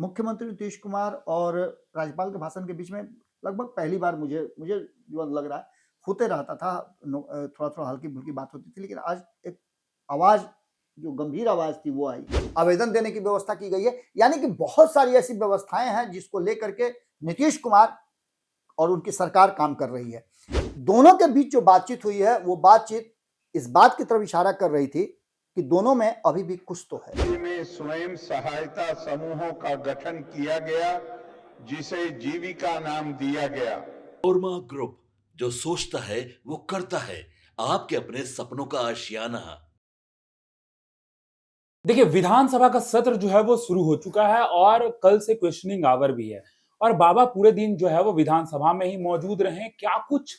मुख्यमंत्री नीतीश कुमार और राज्यपाल के भाषण के बीच में लगभग पहली बार मुझे मुझे जो लग रहा है होते रहता था। थोड़ा-थोड़ा हल्की-फुल्की बात होती थी, लेकिन आज एक आवाज़ जो गंभीर आवाज़ थी वो आई। आवेदन देने की व्यवस्था की गई है, यानी कि बहुत सारी ऐसी व्यवस्थाएँ हैं जिसको लेकर के नीतीश कुमार और उनकी सरकार काम कर रही है। दोनों के बीच जो बातचीत हुई है, वो बातचीत इस बात की तरफ इशारा कर रही थी कि दोनों में अभी भी कुछ तो है। में स्वयं सहायता समूहों का गठन किया गया, जिसे जीविका नाम दिया गया। ओरमा ग्रुप, जो सोचता है वो करता है। आपके अपने सपनों का आशियाना। देखिए, विधानसभा का सत्र जो है वो शुरू हो चुका है और कल से क्वेश्चनिंग आवर भी है। और बाबा पूरे दिन जो है वो विधानसभा में ही मौजूद रहे। क्या कुछ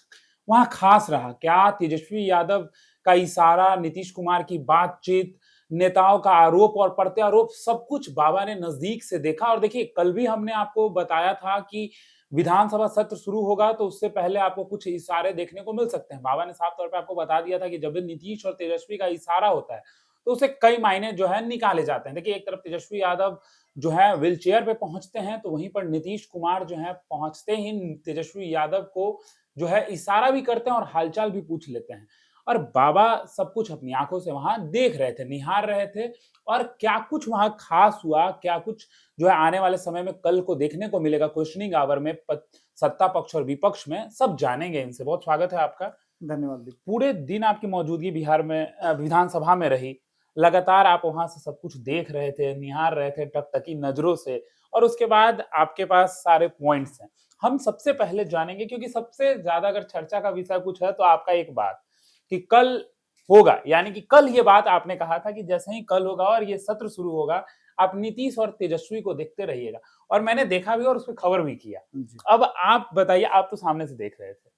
वहां खास रहा? क्या तेजस्वी यादव का इशारा, नीतीश कुमार की बातचीत, नेताओं का आरोप और प्रत्यारोप, सब कुछ बाबा ने नजदीक से देखा। और देखिए, कल भी हमने आपको बताया था कि विधानसभा सत्र शुरू होगा तो उससे पहले आपको कुछ इशारे देखने को मिल सकते हैं। बाबा ने साफ तौर पे आपको बता दिया था कि जब भी नीतीश और तेजस्वी का इशारा होता है तो उसे कई मायने जो है निकाले जाते हैं। देखिए, एक तरफ तेजस्वी यादव जो है व्हील चेयर पे पहुंचते हैं, तो वहीं पर नीतीश कुमार जो है पहुंचते ही तेजस्वी यादव को जो है इशारा भी करते हैं और हालचाल भी पूछ लेते हैं। और बाबा सब कुछ अपनी आंखों से वहां देख रहे थे, निहार रहे थे। और क्या कुछ वहां खास हुआ, क्या कुछ जो है आने वाले समय में कल को देखने को मिलेगा क्वेश्चनिंग आवर में सत्ता पक्ष और विपक्ष में, सब जानेंगे इनसे। बहुत स्वागत है आपका। धन्यवाद दीप। पूरे दिन आपकी मौजूदगी बिहार में विधानसभा में रही। लगातार आप वहां से सब कुछ देख रहे थे, निहार रहे थे टकटकी नजरों से। और उसके बाद आपके पास सारे पॉइंट्स हैं। हम सबसे पहले जानेंगे, क्योंकि सबसे ज्यादा अगर चर्चा का विषय कुछ है तो आपका एक बात कि कल होगा, यानी कि कल ये बात आपने कहा था कि जैसे ही कल होगा और ये सत्र शुरू होगा, आप नीतीश और तेजस्वी को देखते रहिएगा। और मैंने देखा भी और उस पर खबर भी किया। जी। अब आप बताइए, आप तो सामने से देख रहे थे।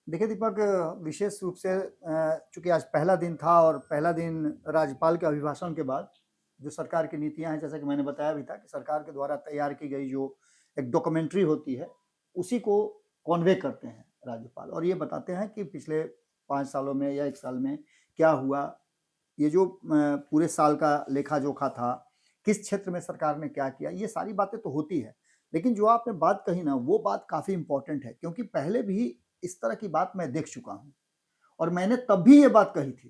देखिए दीपक, विशेष रूप से चूँकि आज पहला दिन था और पहला दिन राज्यपाल के अभिभाषण के बाद जो सरकार की नीतियाँ हैं, जैसा कि मैंने बताया भी था कि सरकार के द्वारा तैयार की गई जो एक डॉक्यूमेंट्री होती है, उसी को कन्वे करते हैं राज्यपाल और ये बताते हैं कि पिछले 5 सालों में या 1 साल में क्या हुआ। ये जो पूरे साल का लेखा-जोखा था, किस क्षेत्र में सरकार ने क्या किया, ये सारी बातें तो होती है। लेकिन जो आपने बात कही ना, वो बात काफ़ी इम्पोर्टेंट है, क्योंकि पहले भी इस तरह की बात मैं देख चुका हूँ और मैंने तब भी ये बात कही थी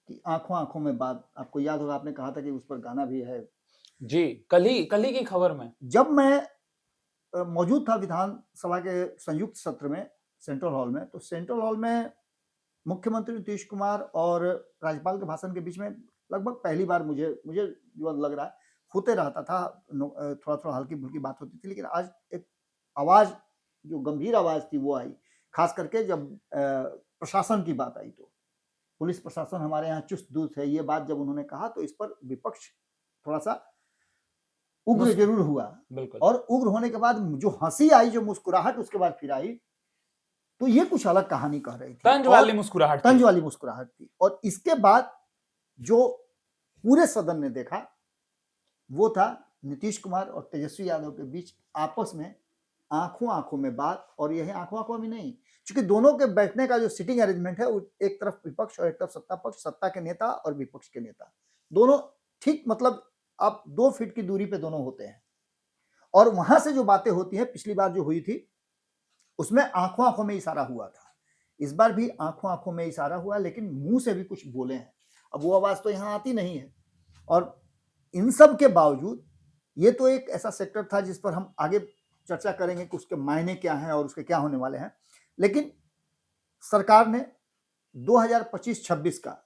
कि आँखों-आँखों में बात। आपको याद होगा, आपने कहा था कि उस पर गाना भी है। जी, कल ही की खबर में। जब मैं मौजूद था विधानसभा के संयुक्त सत्र में, सेंट्रल हॉल में, तो सेंट्रल हॉल में मुख्यमंत्री नीतीश कुमार और राज्यपाल के भाषण के बीच में लगभग पहली बार मुझे मुझे जो लग रहा है होते रहता था। थोड़ा-थोड़ा हल्की-फुल्की बात होती थी, लेकिन आज एक आवाज़ जो गंभीर आवाज़ थी वो आई। ख़ास करके जब प्रशासन की बात आई, तो पुलिस प्रशासन हमारे यहाँ चुस्त-दुरुस्त है, ये बात जब उन्होंने कहा तो इस पर विपक्ष थोड़ा-सा उग्र ज़रूर हुआ। बिल्कुल। और उग्र होने के बाद जो हँसी आई, जो मुस्कुराहट उसके बाद फिर आई, तो ये कुछ अलग कहानी कह रही थी तंज और वाली मुस्कुराहट थी। तंज वाली मुस्कुराहट थी। और इसके बाद जो पूरे सदन ने देखा, वो था नीतीश कुमार और तेजस्वी यादव के बीच आपस में आँखों-आँखों में बात। और यही आँखों-आँखों में नहीं, चूँकि दोनों के बैठने का जो सीटिंग अरेंजमेंट है, वो एक तरफ विपक्ष और एक तरफ सत्ता पक्ष, सत्ता के नेता और विपक्ष के नेता, दोनों ठीक मतलब आप 2 फीट की दूरी पे दोनों होते हैं। और वहाँ से जो बातें होती हैं, पिछली बार जो हुई थी, उसमें आँखों-आँखों में इशारा हुआ था। इस बार भी आँखों-आँखों में इशारा हुआ, लेकिन मुँह से भी कुछ बोले हैं। अब वो आवाज़ तो यहाँ आती नहीं है। और इन सब के बावजूद ये तो एक ऐसा सेक्टर था जिस पर हम आगे चर्चा करेंगे कि उसके मायने क्या हैं और उसके क्या होने वाले हैं। लेकिन सरकार ने 2025-26 का,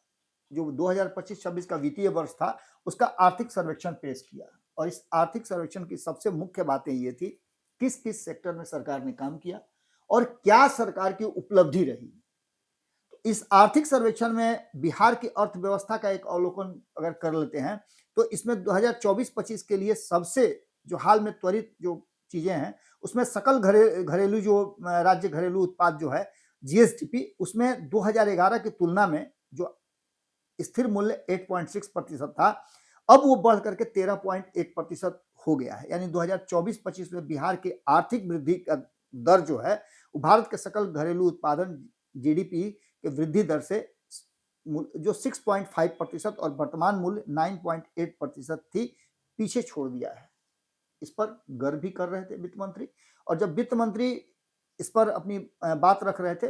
जो 2025-26 का वित्तीय वर्ष था, उसका आर्थिक सर्वेक्षण पेश किया। और इस आर्थिक सर्वेक्षण की सबसे मुख्य बातें ये थी, किस-किस सेक्टर में सरकार ने काम किया और क्या सरकार की उपलब्धि रही। तो इस आर्थिक सर्वेक्षण में बिहार की अर्थव्यवस्था का एक अवलोकन अगर कर लेते हैं, तो इसमें 2024-25 के लिए सबसे जो हाल में त्वरित जो चीजें हैं, उसमें सकल घरेलू जो राज्य घरेलू उत्पाद जो है, जीएसडीपी, उसमें 2011 की तुलना में जो स्थिर मूल्य 8.6% था, अब वो बढ़ करके 13.1% हो गया है। यानी 2024-25 में बिहार की आर्थिक वृद्धि का दर जो है, वो भारत के सकल घरेलू उत्पादन जीडीपी के वृद्धि दर से जो 6.5% और वर्तमान मूल्य 9.8% थी, पीछे छोड़ दिया है। इस पर गर्व भी कर रहे थे वित्त मंत्री। और जब वित्त मंत्री इस पर अपनी बात रख रहे थे,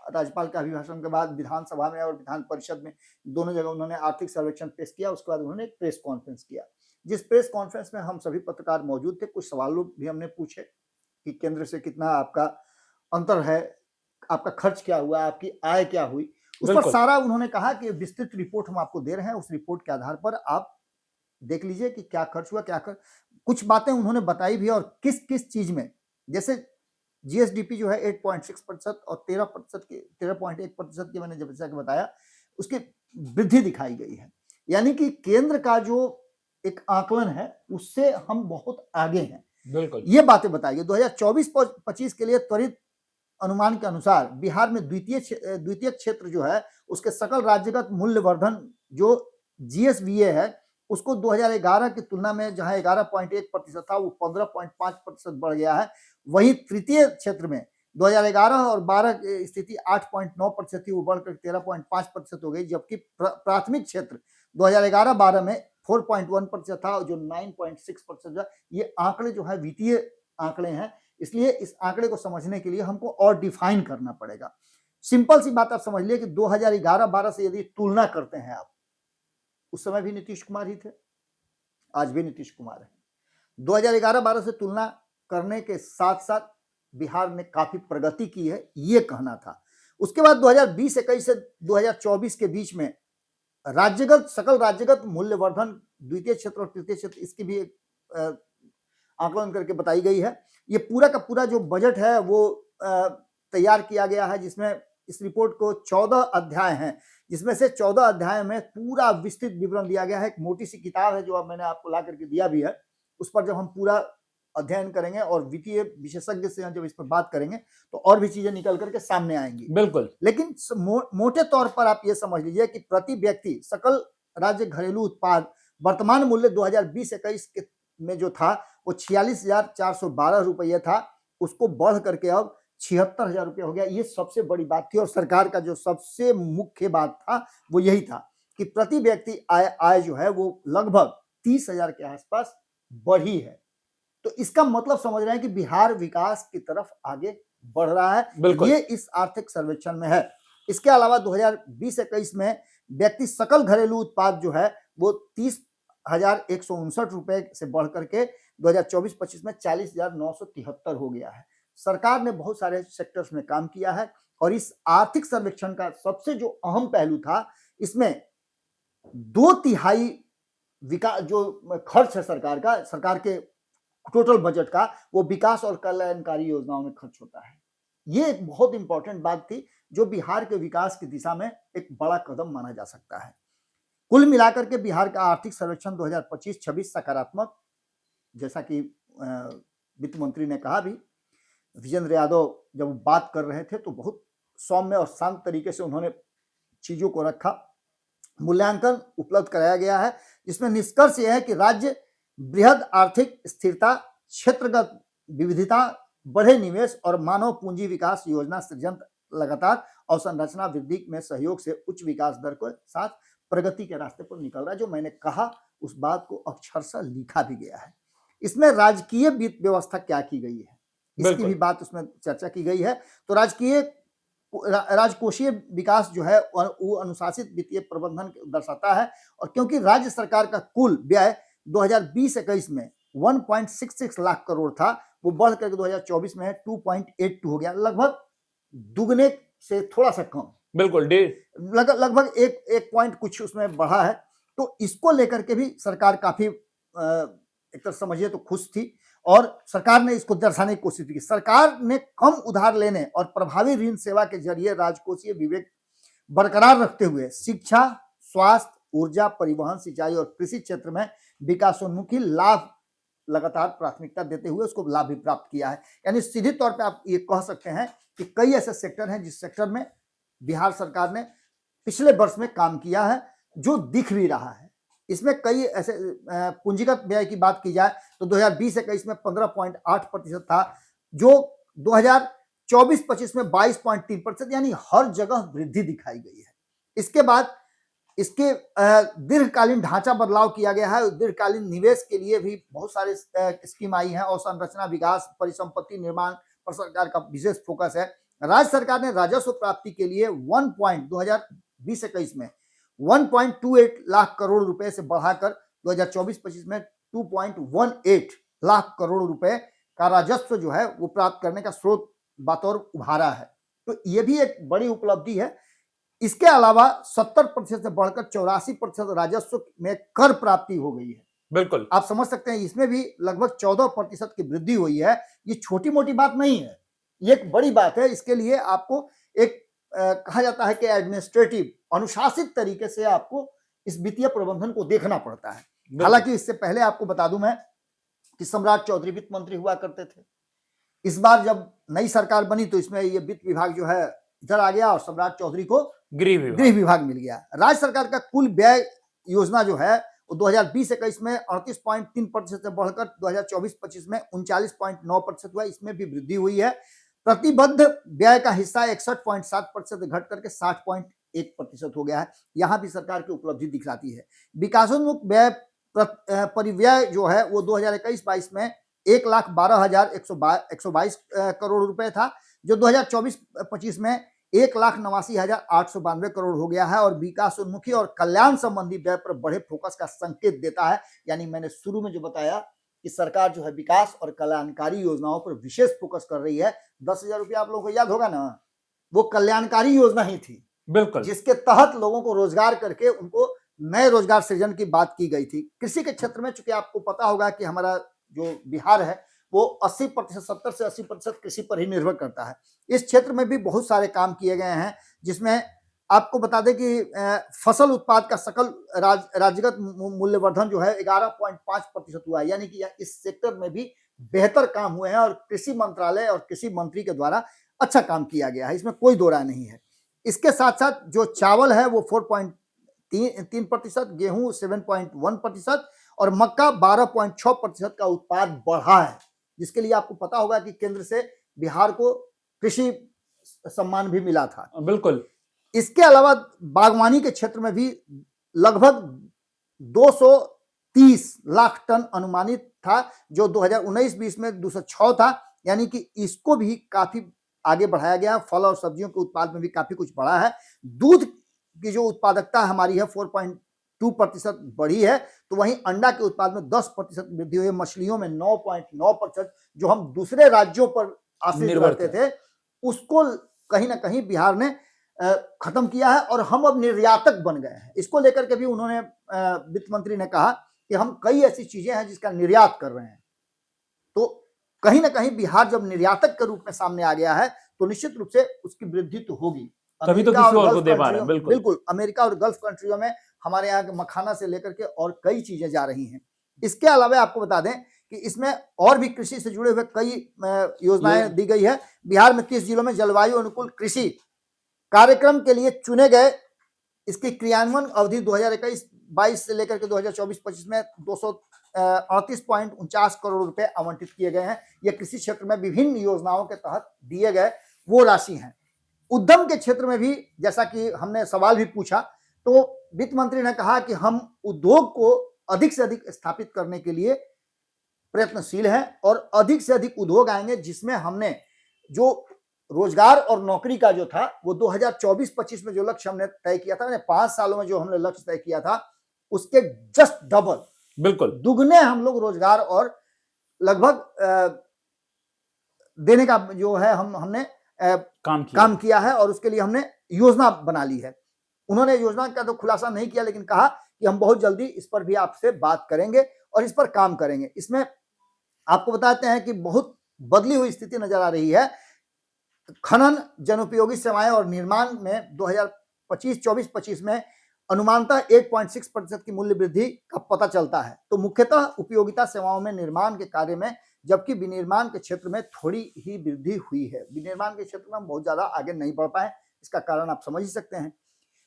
राज्यपाल के अभिभाषण के बाद विधानसभा में और विधान परिषद में दोनों जगह उन्होंने आर्थिक सर्वेक्षण पेश किया। उसके बाद उन्होंने एक प्रेस कॉन्फ्रेंस किया, जिस प्रेस कॉन्फ्रेंस में हम सभी पत्रकार मौजूद थे। कुछ सवालों भी हमने पूछे कि केंद्र से कितना आपका अंतर है, आपका खर्च क्या हुआ, आपकी आय क्या हुई। उस पर सारा उन्होंने कहा कि विस्तृत रिपोर्ट हम आपको दे रहे हैं, उस रिपोर्ट के आधार पर आप देख लीजिए कि क्या खर्च हुआ, कुछ बातें उन्होंने बताई भी, और किस किस चीज में, जैसे जीएसडीपी जो है 8.6% और 13.1% की मैंने जैसा कि बताया, उसकी वृद्धि दिखाई गई है। यानी कि केंद्र का जो एक आकलन है उससे हम बहुत आगे हैं। बिल्कुल, ये बातें बताई गई। 2024-25 के लिए त्वरित अनुमान के अनुसार बिहार में द्वितीय क्षेत्र जो है उसके सकल राज्यगत मूल्यवर्धन जो जीएसवीए है उसको 2011 की तुलना में जहां 11.1% था वो 15.5% बढ़ गया है। वही तृतीय क्षेत्र में 2011 और 12 की स्थिति 8.9% थी, वो बढ़कर 13.5% हो गई। जबकि प्राथमिक क्षेत्र 2011-12 में 4.1% था, जो 9.6% था। ये आंकड़े जो है वित्तीय आंकड़े हैं, इसलिए इस आंकड़े को समझने के लिए हमको और डिफाइन करना पड़ेगा। सिंपल सी बात आप समझ लिए कि 2011-12 से यदि तुलना करते हैं आप, उस समय भी नीतीश कुमार ही थे, आज भी नीतीश कुमार है। 2011-12 से तुलना करने के साथ साथ बिहार ने काफी प्रगति की है, ये कहना था। उसके बाद 2020-21 से 2024 के बीच में सकल राज्यगत मूल्यवर्धन द्वितीय क्षेत्र और तृतीय क्षेत्र, इसकी भी एक आकलन करके बताई गई है। ये पूरा का पूरा जो बजट है वो तैयार किया गया है, जिसमें इस रिपोर्ट को 14 अध्याय हैं, जिसमें से 14 अध्याय में पूरा विस्तृत विवरण दिया गया है। एक मोटी सी किताब है जो अब मैंने आपको ला करके दिया भी है। उस पर जब हम पूरा अध्ययन करेंगे और वित्तीय विशेषज्ञ से जब इस पर बात करेंगे तो और भी चीजें निकल करके सामने आएंगी। बिल्कुल, लेकिन मोटे तौर पर आप ये समझ लीजिए कि प्रति व्यक्ति सकल राज्य घरेलू उत्पाद वर्तमान मूल्य 2020-21 में जो था वो 46,412 रुपये था, उसको बढ़ करके अब 76,000 रुपये हो गया। ये सबसे बड़ी बात थी, और सरकार का जो सबसे मुख्य बात था वो यही था कि प्रति व्यक्ति आय जो है वो लगभग 30,000 के आसपास बढ़ी है। तो इसका मतलब समझ रहे हैं कि बिहार विकास की तरफ आगे बढ़ रहा है। ये इस आर्थिक सर्वेक्षण में है। इसके अलावा 2020-21 में व्यक्ति सकल घरेलू उत्पाद जो है वो 30,159 रुपए से बढ़ करके 2024-25 में 40,973 हो गया है। सरकार ने बहुत सारे सेक्टर्स में काम किया है, और इस आर्थिक सर्वेक्षण का सबसे जो अहम पहलू था, इसमें 2/3 विकास जो खर्च है सरकार के टोटल बजट का, वो विकास और कल्याणकारी योजनाओं में खर्च होता है। ये एक बहुत इंपॉर्टेंट बात थी जो बिहार के विकास की दिशा में एक बड़ा कदम माना जा सकता है। कुल मिलाकर के बिहार का आर्थिक सर्वेक्षण 2025-26 सकारात्मक, जैसा कि वित्त मंत्री ने कहा भी। विजेंद्र यादव जब बात कर रहे थे तो बहुत सौम्य और शांत तरीके से उन्होंने चीजों को रखा। मूल्यांकन उपलब्ध कराया गया है, जिसमें निष्कर्ष यह है कि राज्य बृहद आर्थिक स्थिरता, क्षेत्रगत विविधता, बढ़े निवेश और मानव पूंजी विकास योजना सृजन लगातार अवसंरचना वृद्धि में सहयोग से उच्च विकास दर के साथ प्रगति के रास्ते पर निकल रहा है। जो मैंने कहा उस बात को अक्षरशः लिखा भी गया है। इसमें राजकीय वित्त व्यवस्था क्या की गई है, इसकी भी बात उसमें चर्चा की गई है। तो राजकोषीय विकास जो है वो अनुशासित वित्तीय प्रबंधन दर्शाता है। और क्योंकि राज्य सरकार का कुल व्यय 2020-21 में 1.66 लाख करोड़ था, वो बढ़ करके 2024 में 2.82 हो गया, लगभग दुगने से थोड़ा सा कम। बिल्कुल, लगभग एक पॉइंट कुछ उसमें बढ़ा है। तो इसको लेकर के भी सरकार काफी एक तरह समझिए तो खुश थी, और सरकार ने इसको दर्शाने की कोशिश की। सरकार ने कम उधार लेने और प्रभावी ऋण सेवा के जरिए राजकोषीय विवेक बरकरार रखते हुए शिक्षा, स्वास्थ्य, ऊर्जा, परिवहन, सिंचाई और कृषि क्षेत्र में विकासोन्मुखी लाभ लगातार प्राथमिकता देते हुए उसको लाभ भी प्राप्त किया है। यानी सीधे तौर पे आप ये कह सकते हैं कि कई ऐसे सेक्टर हैं जिस सेक्टर में बिहार सरकार ने पिछले वर्ष में काम किया है, जो दिख भी रहा है। इसमें कई ऐसे पूंजीगत व्यय की बात की जाए तो 2020-21 में 15.8% था, जो 2024-25 में 22.3%, यानी हर जगह वृद्धि दिखाई गई है। इसके बाद इसके दीर्घकालीन ढांचा बदलाव किया गया है। दीर्घकालीन निवेश के लिए भी बहुत सारे स्कीम आई हैं और संरचना विकास, परिसंपत्ति निर्माण पर सरकार का विशेष फोकस है। राज्य सरकार ने राजस्व प्राप्ति के लिए 2020-21 में 1.28 लाख करोड़ रुपए से बढ़ाकर 2024-25 में 2.18 लाख करोड़ रुपए का राजस्व जो है वो प्राप्त करने का स्रोत बतौर उभारा है। तो ये भी एक बड़ी उपलब्धि है। इसके अलावा 70% से बढ़कर 84% राजस्व में कर प्राप्ति हो गई है। बिल्कुल, आप समझ सकते हैं इसमें भी लगभग 14% की वृद्धि हुई है। ये छोटी मोटी बात नहीं है, ये एक बड़ी बात है। इसके लिए आपको एक कहा जाता है कि एडमिनिस्ट्रेटिव, अनुशासित तरीके से आपको इस वित्तीय प्रबंधन को देखना पड़ता है। हालांकि इससे पहले आपको बता दूं मैं कि सम्राट चौधरी वित्त मंत्री हुआ करते थे। इस बार जब नई सरकार बनी तो इसमें ये वित्त विभाग जो है इधर आ गया और सम्राट चौधरी को गृह विभाग मिल गया। राज्य सरकार का कुल व्यय योजना जो है वो 2020-21 में 38.3% से बढ़कर 2024-25 में 39.9% हुआ। इसमें भी वृद्धि हुई है। प्रतिबद्ध व्यय का हिस्सा 61.7% घट करके 60.1% हो गया है। यहाँ भी सरकार की उपलब्धि दिखलाती है। विकासोन्मुख व्यय परिव्यय जो है वो 2021-22 में 1,12,122 करोड़ रुपए था, जो 2024-25 में 1,89,892 करोड़ हो गया है और विकासोन्मुखी और कल्याण संबंधी व्यय पर बड़े फोकस का संकेत देता है। यानी मैंने शुरू में जो बताया कि सरकार जो है विकास और कल्याणकारी योजनाओं पर विशेष फोकस कर रही है। 10,000 रुपया आप लोगों को याद होगा ना, वो कल्याणकारी योजना ही थी, बिल्कुल, जिसके तहत लोगों को रोजगार करके उनको नए रोजगार सृजन की बात की गई थी। कृषि के क्षेत्र में चूंकि आपको पता होगा कि हमारा जो बिहार है वो 80%, 70 से 80% कृषि पर ही निर्भर करता है। इस क्षेत्र में भी बहुत सारे काम किए गए हैं, जिसमें आपको बता दें कि फसल उत्पाद का सकल राज्यगत मूल्यवर्धन जो है 11.5% हुआ है। यानी कि इस सेक्टर में भी बेहतर काम हुए हैं और कृषि मंत्रालय और कृषि मंत्री के द्वारा अच्छा काम किया गया है, इसमें कोई दो राय नहीं है। इसके साथ साथ जो चावल है वो 4.3%, गेहूं 7.1% और मक्का 12.6% का उत्पाद बढ़ा है, जिसके लिए आपको पता होगा कि केंद्र से बिहार को कृषि सम्मान भी मिला था। बिल्कुल, इसके अलावा बागवानी के क्षेत्र में भी लगभग 230 लाख टन अनुमानित था, जो 2019-20 में 206 था। यानी कि इसको भी काफी आगे बढ़ाया गया। फल और सब्जियों के उत्पाद में भी काफी कुछ बढ़ा है। दूध की जो उत्पादकता हमारी है 4.2% बढ़ी है, तो वहीं अंडा के उत्पाद में 10% वृद्धि हुई है। मछलियों में 9.9%, जो हम दूसरे राज्यों पर आश्रित रहते थे, उसको कहीं ना कहीं बिहार ने खत्म किया है और हम अब निर्यातक बन गए हैं। इसको लेकर के भी उन्होंने वित्त मंत्री ने कहा कि हम कई ऐसी चीजें हैं जिसका निर्यात कर रहे हैं। तो कहीं ना कहीं बिहार जब निर्यातक के रूप में सामने आ गया है तो निश्चित रूप से उसकी वृद्धि तो होगी। तभी तो किसी और को दे पा रहे हैं। बिल्कुल, अमेरिका और गल्फ कंट्रियों में हमारे यहाँ के मखाना से लेकर के और कई चीजें जा रही हैं। इसके अलावा आपको बता दें कि इसमें और भी कृषि से जुड़े हुए कई योजनाएं दी गई है। बिहार में 30 जिलों में जलवायु अनुकूल कृषि कार्यक्रम के लिए चुने गए। इसकी क्रियान्वयन अवधि 2021-22 से लेकर के 2024-25 में 238.49 करोड़ रुपए आवंटित किए गए हैं। ये कृषि क्षेत्र में विभिन्न योजनाओं के तहत दिए गए वो राशि हैं। उद्यम के क्षेत्र में भी जैसा कि हमने सवाल भी पूछा, तो वित्त मंत्री ने कहा कि हम उद्योग को अधिक से अधिक स्थापित करने के लिए प्रयत्नशील हैं और अधिक से अधिक उद्योग आएंगे, जिसमें हमने जो रोजगार और नौकरी का जो था वो 2024-25 में जो लक्ष्य हमने तय किया था, 5 सालों में जो हमने लक्ष्य तय किया था उसके जस्ट डबल, बिल्कुल दुगने हम लोग रोजगार और लगभग देने का जो है हमने काम किया है और उसके लिए हमने योजना बना ली है। उन्होंने योजना का तो खुलासा नहीं किया, लेकिन कहा कि हम बहुत जल्दी इस पर भी आपसे बात करेंगे और इस पर काम करेंगे। इसमें आपको बताते हैं कि बहुत बदली हुई स्थिति नजर आ रही है। खनन, जनोपयोगी सेवाएं और निर्माण में 2024-25 में अनुमानतः 8.6% की मूल्य वृद्धि का पता चलता है। तो मुख्यतः उपयोगिता सेवाओं में निर्माण के कार्य में, जबकि विनिर्माण के क्षेत्र में थोड़ी ही वृद्धि हुई है। विनिर्माण के क्षेत्र में हम बहुत ज्यादा आगे नहीं बढ़ पाए, इसका कारण आप समझ ही सकते हैं।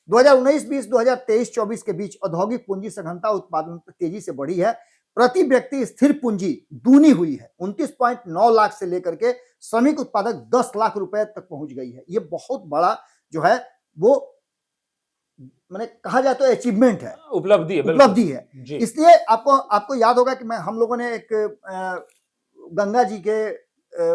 2019-20, 2023-24 के बीच औद्योगिक पूंजी सघनता उत्पादन तेजी से बढ़ी है। प्रति व्यक्ति स्थिर पूंजी दूनी हुई है, 29.9 लाख से लेकर के श्रमिक उत्पादक 10 लाख रुपए तक पहुंच गई है। ये बहुत बड़ा जो है वो मैंने कहा जाए तो अचीवमेंट है, उपलब्धि है, बिल्कुल। उपलब्धि है। जी। इसलिए आपको याद होगा कि हम लोगों ने एक गंगा जी के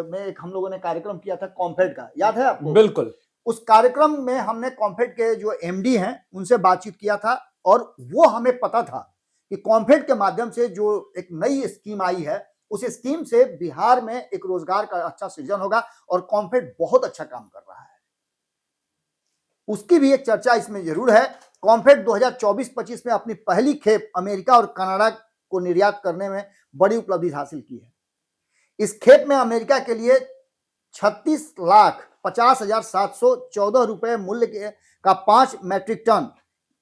में एक हम लोगों ने कार्यक्रम किया था कॉम्फेड का, याद है आपको? बिल्कुल। उस कार्यक्रम में हमने कॉम्फेड के जो एमडी हैं उनसे बातचीत किया था और वो हमें पता था कि कॉम्फेड के माध्यम से जो एक नई स्कीम आई है उस स्कीम से बिहार में एक रोजगार का अच्छा सृजन होगा और कॉम्फेड बहुत अच्छा काम कर रहा है। उसकी भी एक चर्चा इसमें जरूर है। कॉम्फेड 2024-25 में अपनी पहली खेप अमेरिका और कनाडा को निर्यात करने में बड़ी उपलब्धि हासिल की है। इस खेप में अमेरिका के लिए 36,50,714 रुपए मूल्य का 5 मैट्रिक टन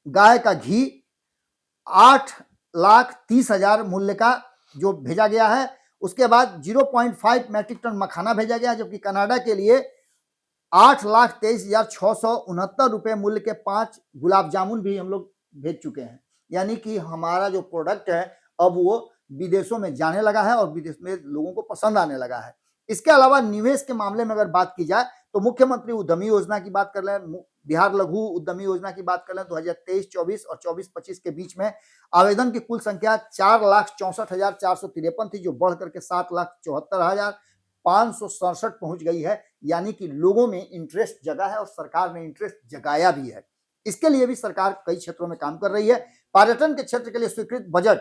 गाय का घी, 8,30,000 मूल्य का जो भेजा गया है। उसके बाद 0.5 मैट्रिक टन मखाना भेजा गया, जबकि कनाडा के लिए 8,23,669 रुपए मूल्य के 5 गुलाब जामुन भी हम लोग भेज चुके हैं। यानी कि हमारा जो प्रोडक्ट है अब वो विदेशों में जाने लगा है और विदेश में लोगों को पसंद आने लगा है। इसके अलावा निवेश के मामले में अगर बात की जाए तो मुख्यमंत्री उद्यमी योजना की बात कर लें, बिहार लघु उद्यमी योजना की बात कर लें, 2023-24 और 24-25 के बीच में आवेदन की कुल संख्या 4,64,453 थी, जो बढ़ करके 7,74,567 पहुंच गई है। यानी कि लोगों में इंटरेस्ट जगा है और सरकार ने इंटरेस्ट जगाया भी है। इसके लिए भी सरकार कई क्षेत्रों में काम कर रही है। पर्यटन के क्षेत्र के लिए स्वीकृत बजट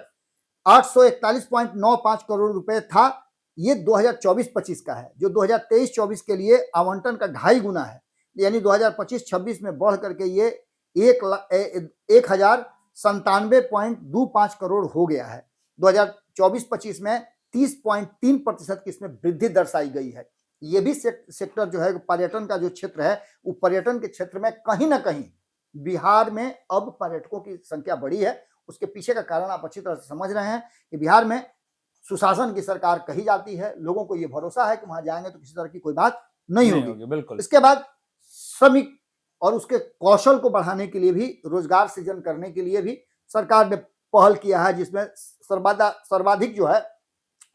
841.95 करोड़ रुपए था, ये 2024-25 का है, जो 2023-24 के लिए आवंटन का 2.5 गुना है। यानी 2025-26 में बढ़ करके ये 1,097.25 करोड़ हो गया है। 2024-25 में 30.3% की इसमें वृद्धि दर्शाई गई है। ये भी सेक्टर जो है पर्यटन का जो क्षेत्र है, वो पर्यटन के क्षेत्र में कहीं ना कहीं बिहार में अब पर्यटकों की संख्या बढ़ी है। उसके पीछे का कारण आप अच्छी तरह से समझ रहे हैं कि बिहार में सुशासन की सरकार कही जाती है, लोगों को ये भरोसा है कि वहां जाएंगे तो किसी तरह की कोई बात नहीं होगी। बिल्कुल। इसके बाद श्रमिक और उसके कौशल को बढ़ाने के लिए भी, रोजगार सृजन करने के लिए भी सरकार ने पहल किया है, जिसमें सर्वाधिक जो है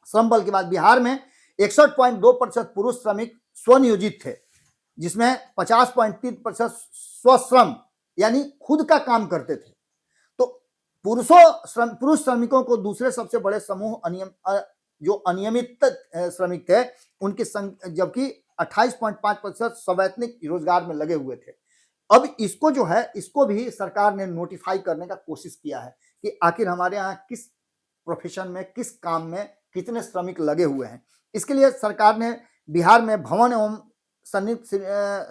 श्रम बल के बाद बिहार में 61.2% पुरुष श्रमिक स्वनियोजित थे, जिसमें 50.3% स्वश्रम यानी खुद का काम करते थे। तो पुरुष श्रमिकों को दूसरे सबसे बड़े समूह जो अनियमित श्रमिक थे उनकी जबकि 28.5% सवैतनिक रोजगार में लगे हुए थे। अब इसको जो है इसको भी सरकार ने नोटिफाई करने का कोशिश किया है कि आखिर हमारे यहाँ किस प्रोफेशन में, किस काम में कितने श्रमिक लगे हुए हैं। इसके लिए सरकार ने बिहार में भवन एवं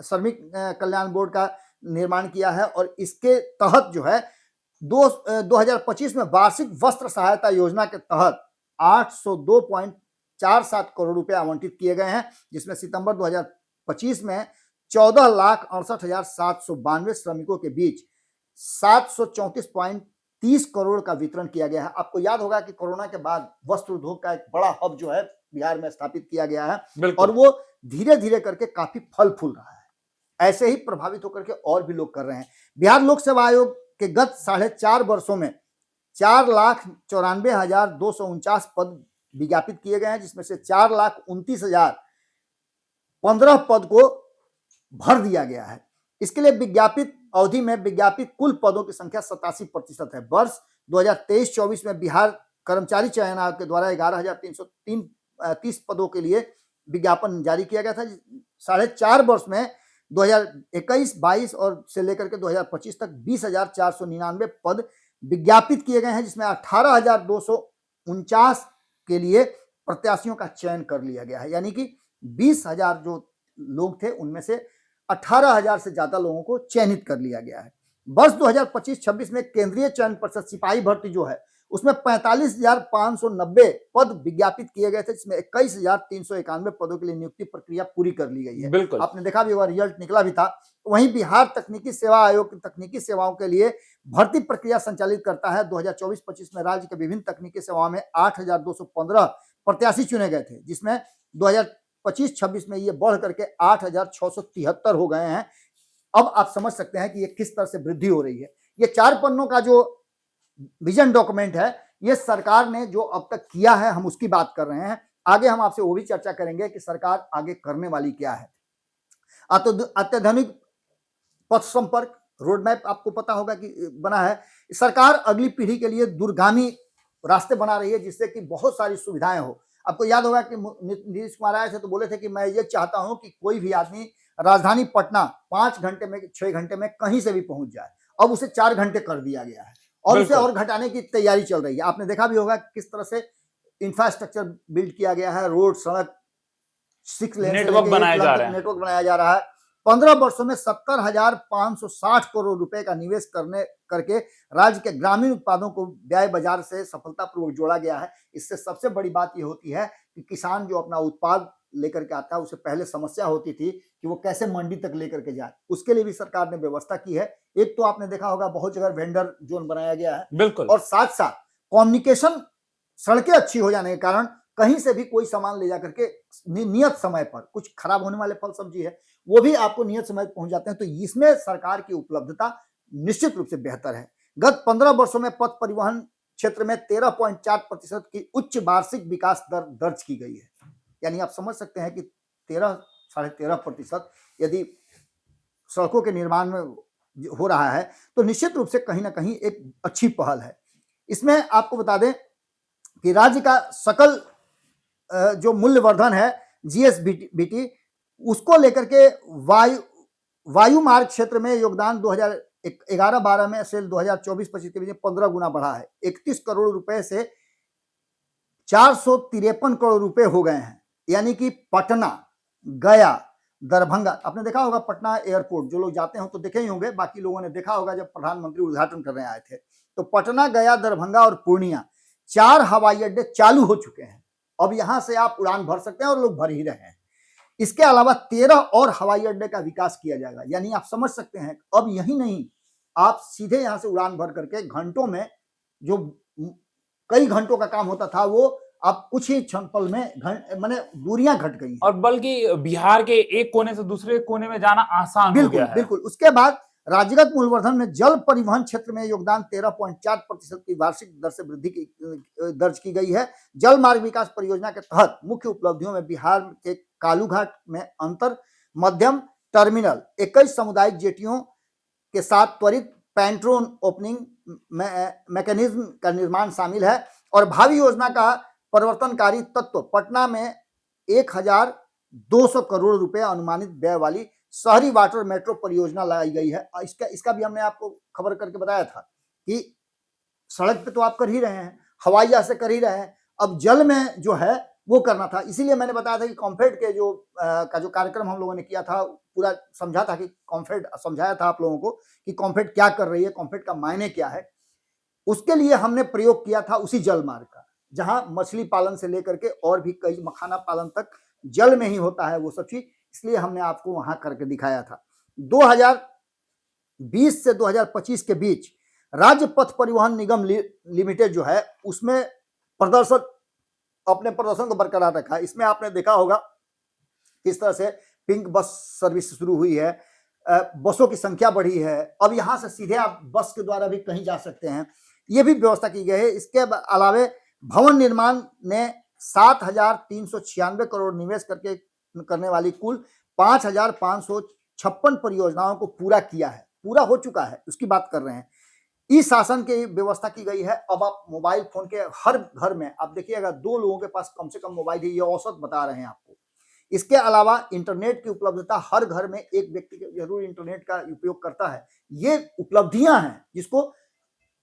श्रमिक कल्याण बोर्ड का निर्माण किया है और इसके तहत जो है 2025 में वार्षिक वस्त्र सहायता योजना के तहत 802.47 करोड़ रुपए आवंटित किए गए हैं, जिसमें सितंबर 2025 में 14,68,792 श्रमिकों के बीच 734.30 करोड़ का वितरण किया गया है। आपको याद होगा कि कोरोना के बाद वस्त्र उद्योग का एक बड़ा हब जो है बिहार में स्थापित किया गया है और वो धीरे धीरे करके काफी फल फूल रहा है। ऐसे ही प्रभावित होकर के और भी लोग कर रहे हैं। बिहार लोक सेवा आयोग के गत 4.5 वर्षों में 4,94,249 पद विज्ञापित किए गए हैं, जिसमें से 4,29,015 पद को भर दिया गया है। इसके लिए विज्ञापित अवधि में विज्ञापित कुल पदों की संख्या 87% है। वर्ष 2023-24 में बिहार कर्मचारी चयन आयोग के द्वारा 11,330 पदों के लिए विज्ञापन जारी किया गया था। 4.5 वर्ष में 2021-22 और से लेकर के 2025 तक 20,499 पद विज्ञापित किए गए हैं, जिसमें 18,249 के लिए प्रत्याशियों का चयन कर लिया गया है। यानी कि 20,000 जो लोग थे उनमें से 18,000 से ज्यादा लोगों को चयनित कर लिया गया है। वर्ष 2025-26 में केंद्रीय चयन परिषद सिपाही भर्ती जो है उसमें 45,590 पद विज्ञापित किए गए थे, जिसमें 21,391 पदों के लिए नियुक्ति प्रक्रिया पूरी कर ली गई है। बिल्कुल। आपने देखा भी होगा, रिजल्ट निकला भी था। वहीं बिहार तकनीकी सेवा आयोग तकनीकी सेवाओं के लिए भर्ती प्रक्रिया संचालित करता है। 2024-25 में राज्य के विभिन्न तकनीकी सेवाओं में 8,215 प्रत्याशी चुने गए थे, जिसमें 2025-26 में ये बढ़ करके 8,673 हो गए हैं। अब आप समझ सकते हैं कि ये किस तरह से वृद्धि हो रही है। ये 4 पन्नों का जो विजन डॉक्यूमेंट है, ये सरकार ने जो अब तक किया है, हम उसकी बात कर रहे हैं। आगे हम आपसे वो भी चर्चा करेंगे कि सरकार आगे करने वाली क्या है। अत्याधुनिक पथ संपर्क, रोड मैप आपको पता होगा कि बना है। सरकार अगली पीढ़ी के लिए दूरगामी रास्ते बना रही है जिससे कि बहुत सारी सुविधाएं हो। आपको याद होगा कि नीतीश कुमार आए थे तो बोले थे कि मैं ये चाहता हूं कि कोई भी आदमी राजधानी पटना 5 घंटे में 6 घंटे में कहीं से भी पहुंच जाए। अब उसे 4 घंटे कर दिया गया है और उसे और घटाने की तैयारी चल रही है। आपने देखा भी होगा किस तरह से इंफ्रास्ट्रक्चर बिल्ड किया गया है, रोड, सड़क, 6 लेन नेटवर्क बनाया जा रहा है। नेटवर्क बनाया जा रहा है। 15 वर्षों में 70,560 करोड़ रुपए का निवेश करके राज्य के ग्रामीण उत्पादों को व्यय बाजार से सफलतापूर्वक जोड़ा गया है। इससे सबसे बड़ी बात यह होती है कि किसान जो अपना उत्पाद लेकर के आता है उसे पहले समस्या होती थी कि वो कैसे मंडी तक लेकर के जाए, उसके लिए भी सरकार ने व्यवस्था की है। एक तो आपने देखा होगा बहुत जगह वेंडर जोन बनाया गया है, बिल्कुल, और साथ साथ कम्युनिकेशन, सड़कें अच्छी हो जाने के कारण कहीं से भी कोई सामान ले जाकर के नियत समय पर, कुछ खराब होने वाले फल सब्जी है वो भी आपको नियत समय पर पहुंच जाते हैं। तो इसमें सरकार की उपलब्धता निश्चित रूप से बेहतर है। गत 15 वर्षों में पथ परिवहन क्षेत्र में 13.4% की उच्च वार्षिक विकास दर दर्ज की गई है। यानी आप समझ सकते हैं कि 13-13.5% यदि सड़कों के निर्माण में हो रहा है तो निश्चित रूप से कहीं ना कहीं एक अच्छी पहल है। इसमें आपको बता दें कि राज्य का सकल जो मूल्यवर्धन है जीएसबीटी, उसको लेकर के वायु मार्ग क्षेत्र में योगदान 2011-12 में से 2024-25 के बीच 15 गुना बढ़ा है। 31 करोड़ रुपए से 453 करोड़ रुपए हो गए हैं। यानी कि पटना, गया, दरभंगा, आपने देखा होगा पटना एयरपोर्ट, जो लोग जाते हो तो देखे ही होंगे, बाकी लोगों ने देखा होगा जब प्रधानमंत्री उद्घाटन करने आए थे। तो पटना, गया, दरभंगा और पूर्णिया 4 हवाई अड्डे चालू हो चुके हैं। अब यहां से आप उड़ान भर सकते हैं और लोग भर ही रहे हैं। इसके अलावा 13 और हवाई अड्डे का विकास किया जाएगा। यानी आप समझ सकते हैं अब यही नहीं, आप सीधे यहां से उड़ान भर करके घंटों में, जो कई घंटों का काम होता था वो अब कुछ ही क्षण पल में माने दूरियां घट गई हैं। और बल्कि बिहार के एक कोने से दूसरे कोने में जाना आसान हो गया है। बिल्कुल। उसके बाद राज्यगत मूल्यवर्धन में जल परिवहन क्षेत्र में योगदान 13.4% की वार्षिक दर से वृद्धि दर्ज की गई है। जल मार्ग विकास परियोजना के तहत मुख्य उपलब्धियों में बिहार के कालूघाट में अंतर मध्यम टर्मिनल, 21 सामुदायिक जेटियों के साथ त्वरित पैंट्रोन ओपनिंग मैकेनिज्म का निर्माण शामिल है। और भावी योजना का परिवर्तनकारी तत्व पटना में 1,200 करोड़ रुपए अनुमानित व्यय वाली शहरी वाटर मेट्रो परियोजना लाई गई है। इसका भी हमने आपको खबर करके बताया था कि सड़क पे तो आप कर ही रहे हैं, हवाई जहाज से कर ही रहे हैं, अब जल में जो है वो करना था। इसीलिए मैंने बताया था कि कॉम्फेड के जो कार्यक्रम हम लोगों ने किया था, पूरा समझा था कि कॉम्फेड समझाया था आप लोगों को कि कॉम्फेड क्या कर रही है, कॉम्फेड का मायने क्या है। उसके लिए हमने प्रयोग किया था उसी जल मार्ग का, जहां मछली पालन से लेकर के और भी कई मखाना पालन तक जल में ही होता है वो सब चीज, इसलिए हमने आपको वहां करके दिखाया था। 2020 से 2025 के बीच राज्य पथ परिवहन निगम लिमिटेड जो है उसमें अपने प्रदर्शन को बरकरार रखा है। इसमें आपने देखा होगा किस तरह से पिंक बस सर्विस शुरू हुई है, बसों की संख्या बढ़ी है। अब यहां से सीधे आप बस के द्वारा भी कहीं जा सकते हैं, ये भी व्यवस्था की गई है। इसके अलावा भवन निर्माण ने 7,396 करोड़ निवेश करने वाली कुल 5,556 परियोजनाओं को पूरा किया है, पूरा हो चुका है, उसकी बात कर रहे हैं। ई शासन की व्यवस्था की गई है। अब आप मोबाइल फोन के हर घर में आप देखिएगा 2 लोगों के पास कम से कम मोबाइल है, ये औसत बता रहे हैं आपको। इसके अलावा इंटरनेट की उपलब्धता, हर घर में एक व्यक्ति जरूर इंटरनेट का उपयोग करता है। ये उपलब्धियां हैं जिसको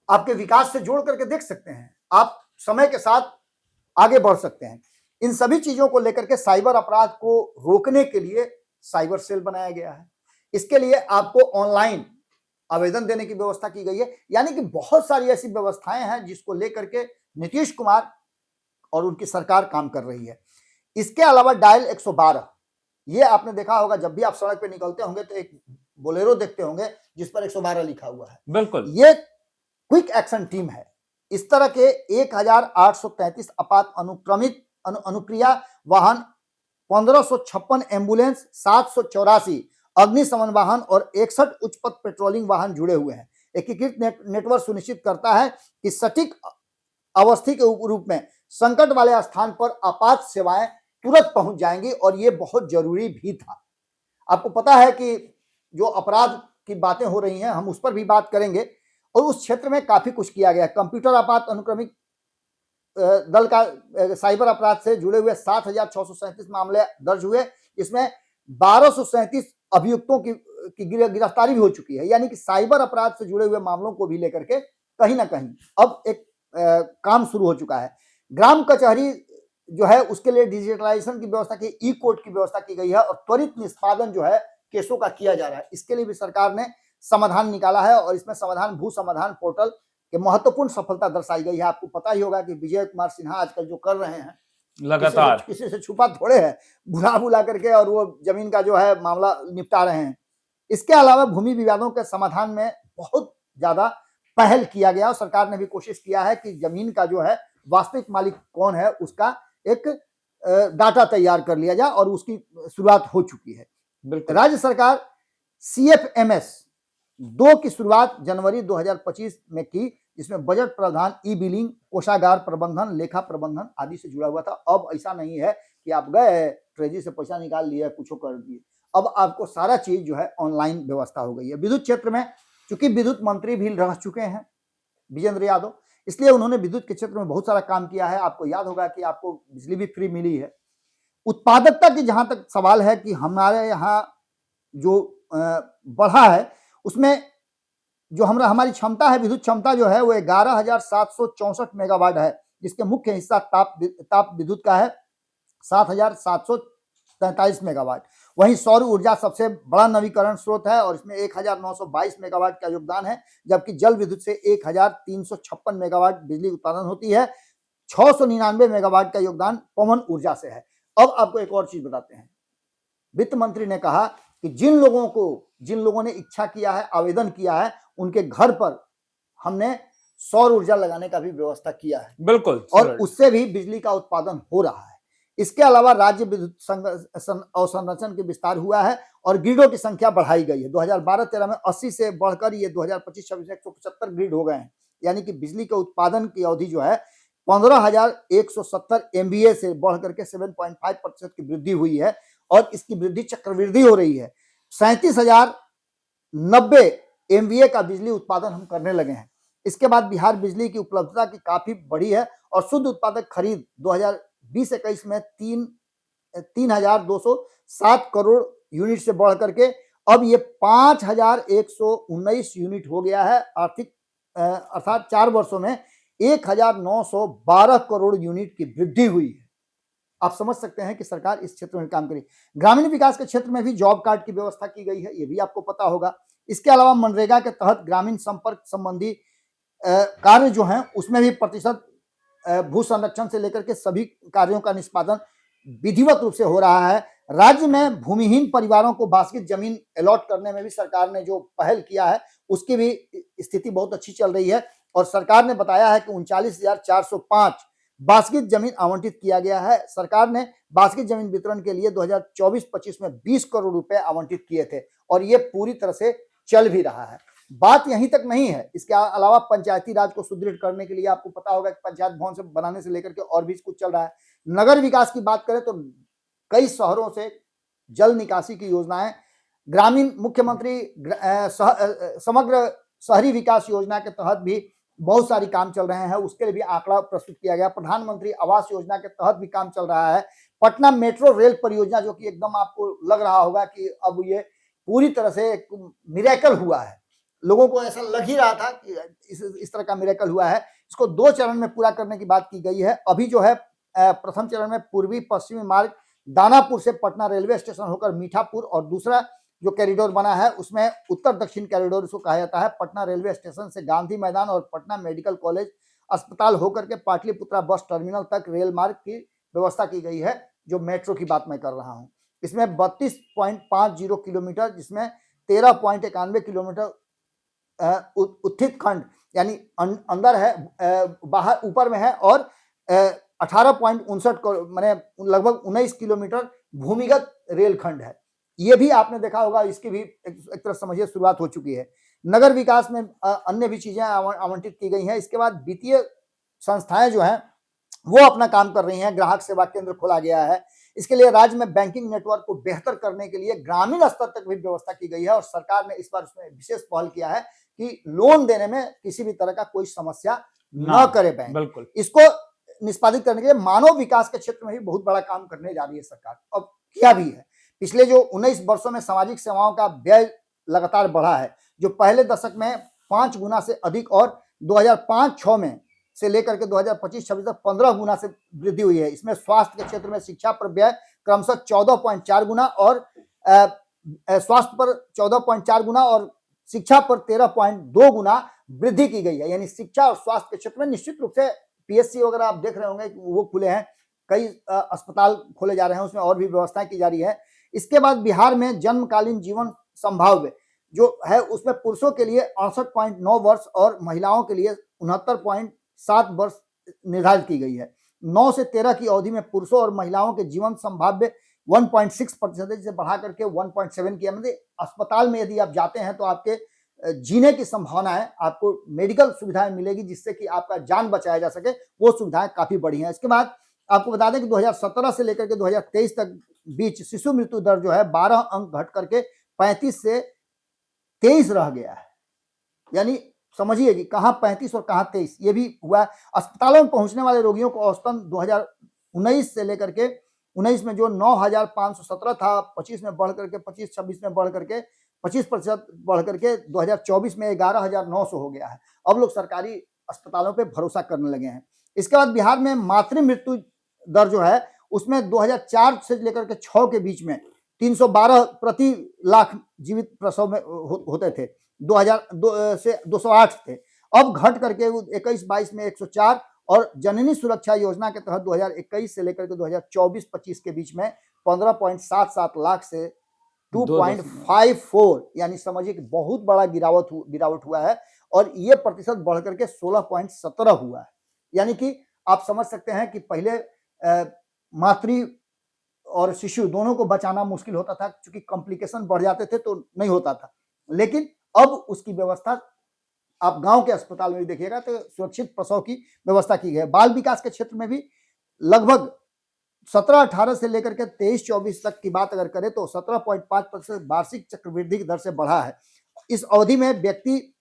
आपके विकास से जोड़ करके देख सकते हैं, आप समय के साथ आगे बढ़ सकते हैं। इन सभी चीजों को लेकर के साइबर अपराध को रोकने के लिए साइबर सेल बनाया गया है। इसके लिए आपको ऑनलाइन आवेदन देने की व्यवस्था की गई है। यानी कि बहुत सारी ऐसी व्यवस्थाएं हैं जिसको लेकर के नीतीश कुमार और उनकी सरकार काम कर रही है। इसके अलावा डायल 112, ये आपने देखा होगा जब भी आप सड़क पे निकलते होंगे तो एक बोलेरो देखते होंगे जिस पर 112 लिखा हुआ है। बिल्कुल, ये क्विक एक्शन टीम है। इस तरह के 1,833 आपात अनुक्रिया वाहन, 1556 एम्बुलेंस, 784 अग्निशमन वाहन और 61 उच्च पथ पेट्रोलिंग वाहन जुड़े हुए हैं। एकीकृत नेटवर्क सुनिश्चित करता है कि सटीक अवस्थी के रूप में संकट वाले स्थान पर आपात सेवाएं तुरंत पहुंच जाएंगी, और ये बहुत जरूरी भी था। आपको पता है कि जो अपराध की बातें हो रही हैं, हम उस पर भी बात करेंगे। और उस क्षेत्र में काफी कुछ किया गया। कंप्यूटर आपात अनुक्रमिक दल का साइबर अपराध से जुड़े हुए 7,637 मामले दर्ज हुए। इसमें 1,237 अभियुक्तों की गिरफ्तारी भी हो चुकी है। यानी कि साइबर अपराध से जुड़े हुए मामलों को भी लेकर के कहीं ना कहीं अब एक काम शुरू हो चुका है। ग्राम कचहरी जो है उसके लिए डिजिटलाइजेशन की व्यवस्था की, ई कोर्ट की व्यवस्था की गई है और त्वरित निष्पादन जो है केसों का किया जा रहा है। इसके लिए भी सरकार ने समाधान निकाला है और इसमें समाधान भू समाधान पोर्टल के महत्वपूर्ण सफलता दर्शाई गई है। आपको पता ही होगा कि विजय कुमार सिन्हा आजकल जो कर रहे हैं लगातार किसी से छुपा थोड़े है, बुला करके और वो जमीन का जो है मामला निपटा रहे हैं। इसके अलावा भूमि विवादों के समाधान में बहुत ज्यादा पहल किया गया और सरकार ने भी कोशिश किया है कि जमीन का जो है वास्तविक मालिक कौन है उसका एक डाटा तैयार कर लिया जाए और उसकी शुरुआत हो चुकी है। राज्य सरकार CFMS 2 की शुरुआत जनवरी 2025 में की, जिसमें बजट प्रावधान, ई बिलिंग, कोषागार प्रबंधन, लेखा प्रबंधन आदि से जुड़ा हुआ था। अब ऐसा नहीं है कि आप गए ट्रेजरी से पैसा निकाल लिया कुछ कर दिए, अब आपको सारा चीज जो है ऑनलाइन व्यवस्था हो गई है। विद्युत क्षेत्र में चूंकि विद्युत मंत्री भी रह चुके हैं विजेंद्र यादव, इसलिए उन्होंने विद्युत के क्षेत्र में बहुत सारा काम किया है। आपको याद होगा कि आपको बिजली भी फ्री मिली है। उत्पादकता की जहां तक सवाल है कि हमारे यहाँ जो बढ़ा है उसमें जो हमारी क्षमता है, विद्युत क्षमता जो है वो 11,764 मेगावाट है, जिसके मुख्य हिस्सा ताप विद्युत का है 7,743 मेगावाट। वहीं सौर ऊर्जा सबसे बड़ा नवीकरण स्रोत है और इसमें 1,922 मेगावाट का योगदान है, जबकि जल विद्युत से 1,356 मेगावाट बिजली उत्पादन होती है। 699 मेगावाट का योगदान पवन ऊर्जा से है। अब आपको एक और चीज बताते हैं। वित्त मंत्री ने कहा कि जिन लोगों ने इच्छा किया है, आवेदन किया है, उनके घर पर हमने सौर ऊर्जा लगाने का भी व्यवस्था किया है। बिल्कुल, और उससे भी बिजली का उत्पादन हो रहा है। इसके अलावा राज्य विद्युत अवसंरचना के विस्तार हुआ है और ग्रिडों की संख्या बढ़ाई गई है। 2012-13 में 80 से बढ़कर ये 2025-26 में 175 ग्रिड हो गए हैं। यानी कि बिजली के उत्पादन की अवधि जो है 15,170 MVA से बढ़ करके 7.5% की वृद्धि हुई है और इसकी वृद्धि चक्रवृद्धि हो रही है। 37,090 MVA का बिजली उत्पादन हम करने लगे हैं। इसके बाद बिहार बिजली की उपलब्धता की काफी बढ़ी है और शुद्ध उत्पादक खरीद 2020-21 में 3,207 करोड़ यूनिट से बढ़ करके अब ये 5,119 यूनिट हो गया है। अर्थात 4 वर्षों में 1,912 करोड़ यूनिट की वृद्धि हुई है। आप समझ सकते हैं कि सरकार इस क्षेत्र में काम करी। ग्रामीण विकास के क्षेत्र में भी जॉब कार्ड की व्यवस्था की गई है, ये भी आपको पता होगा। इसके अलावा मनरेगा के तहत ग्रामीण संपर्क संबंधी कार्य जो हैं उसमें भी प्रतिशत भू संरक्षण से लेकर के सभी कार्यों का निष्पादन विधिवत रूप से हो रहा है। राज्य में भूमिहीन परिवारों को बास्केट जमीन अलॉट करने में भी सरकार ने जो पहल किया है उसकी भी स्थिति बहुत अच्छी चल रही है और सरकार ने बताया है कि 39,405 बास्केट जमीन आवंटित किया गया है। सरकार ने बास्केट जमीन वितरण के लिए 2024-25 में 20 करोड़ रुपए आवंटित किए थे और ये पूरी तरह से चल भी रहा है। बात यहीं तक नहीं है, इसके अलावा पंचायती राज को सुदृढ़ करने के लिए आपको पता होगा कि पंचायत भवन से बनाने से लेकर के और भी कुछ चल रहा है। नगर विकास की बात करें तो कई शहरों से जल निकासी की योजनाएं, ग्रामीण मुख्यमंत्री समग्र शहरी विकास योजना के तहत भी बहुत सारी काम चल रहे हैं, उसके लिए भी आंकड़ा प्रस्तुत किया गया। प्रधानमंत्री आवास योजना के तहत भी काम चल रहा है। पटना मेट्रो रेल परियोजना जो कि एकदम आपको लग रहा होगा कि अब ये पूरी तरह से एक मिरेकल हुआ है, लोगों को ऐसा लग ही रहा था कि इस तरह का मिरेकल हुआ है। इसको 2 चरण में पूरा करने की बात की गई है। अभी जो है प्रथम चरण में पूर्वी पश्चिमी मार्ग दानापुर से पटना रेलवे स्टेशन होकर मीठापुर और दूसरा जो कॉरिडोर बना है उसमें उत्तर दक्षिण कॉरिडोर इसको कहा जाता है। पटना रेलवे स्टेशन से गांधी मैदान और पटना मेडिकल कॉलेज अस्पताल होकर के पाटलिपुत्रा बस टर्मिनल तक रेल मार्ग की व्यवस्था की गई है। जो मेट्रो की बात मैं कर रहा हूं, इसमें 32.50 किलोमीटर, जिसमेम 13.91 किलोमीटर उत्थित खंड यानी अंदर है, बाहर ऊपर में है और 18.59 माने लगभग 19 किलोमीटर भूमिगत रेलखंड है। ये भी आपने देखा होगा, इसकी भी एक तरह समझिए शुरुआत हो चुकी है। नगर विकास में अन्य भी चीजें आवंटित की गई हैं। इसके बाद वित्तीय संस्थाएं जो हैं वो अपना काम कर रही हैं। ग्राहक सेवा केंद्र खोला गया है, इसके लिए राज्य में बैंकिंग नेटवर्क को बेहतर करने के लिए ग्रामीण स्तर तक भी व्यवस्था की गई है और सरकार ने इस बार उसमें विशेष पहल किया है कि लोन देने में किसी भी तरह का कोई समस्या न करे बैंक। बिल्कुल। इसको निष्पादित करने के लिए मानव विकास के क्षेत्र में भी बहुत बड़ा काम करने जा रही है सरकार, अब किया भी है। पिछले जो 19 वर्षों में सामाजिक सेवाओं का व्यय लगातार बढ़ा है, जो पहले दशक में 5 गुना से अधिक और 2005-06 में से लेकर के 2025-26 तक 15 गुना से वृद्धि हुई है। इसमें स्वास्थ्य के क्षेत्र में शिक्षा पर व्यय क्रमशः 14.4 गुना और स्वास्थ्य पर 14.4 गुना और शिक्षा पर 13.2 गुना वृद्धि की गई है। यानी शिक्षा और स्वास्थ्य के क्षेत्र में निश्चित रूप से पीएचसी वगैरह आप देख रहे होंगे वो खुले हैं, कई अस्पताल खोले जा रहे हैं, उसमें और भी व्यवस्थाएं की जा रही है। इसके बाद बिहार में जन्मकालीन जीवन संभाव्य जो है उसमें पुरुषों के लिए 68.9 वर्ष और महिलाओं के लिए 69.7 वर्ष निर्धारित की गई है। 9 से 13 की अवधि में पुरुषों और महिलाओं के जीवन संभाव्य 1.6% से बढ़ा करके 1.7 किया। मतलब अस्पताल में यदि आप जाते हैं तो आपके जीने की संभावना है, आपको मेडिकल सुविधाएं मिलेगी जिससे कि आपका जान बचाया जा सके, वो सुविधाएं काफी बढ़ी हैं। इसके बाद आपको बता दें कि 2017 से लेकर के 2023 तक बीच शिशु मृत्यु दर जो है 12 अंक घट करके 35 से 23 रह गया है। यानी समझिए कि कहां 35 और कहां 23 ये भी हुआ। अस्पतालों में पहुंचने वाले रोगियों को औसतन 2019 से लेकर के 19 में जो 9,517 था, 25 में बढ़ करके 25-26 में बढ़ करके 25% बढ़ करके 2024 में 11,900 हो गया है। अब लोग सरकारी अस्पतालों पे भरोसा करने लगे हैं। इसके बाद बिहार में मातृ मृत्यु दर जो है उसमें 2004 से लेकर के 6 के बीच में 312 प्रति लाख जीवित प्रसव में होते थे, 2002 से 208 थे। अब घट करके 21-22 में 104 और जननी सुरक्षा योजना के तहत 2021 से लेकर के 2024-25 के बीच में 15.77 लाख से 2.54, यानी समझिए कि बहुत बड़ा गिरावट हुआ है और ये प्रतिशत बढ़ करके 16.17 हुआ है। यानी कि आप समझ सकते हैं कि पहले मातृ और शिशु दोनों को बचाना मुश्किल होता था, क्योंकि कॉम्प्लिकेशन बढ़ जाते थे तो नहीं होता था, लेकिन अब उसकी व्यवस्था आप गांव के अस्पताल में भी देखिएगा तो सुरक्षित प्रसव की व्यवस्था की गई है। बाल विकास के क्षेत्र में भी लगभग 17-18 से लेकर के 23-24 तक की बात अगर करें तो 17.5% वार्षिक चक्रवृद्धि की दर से बढ़ा है। इस अवधि में व्यक्ति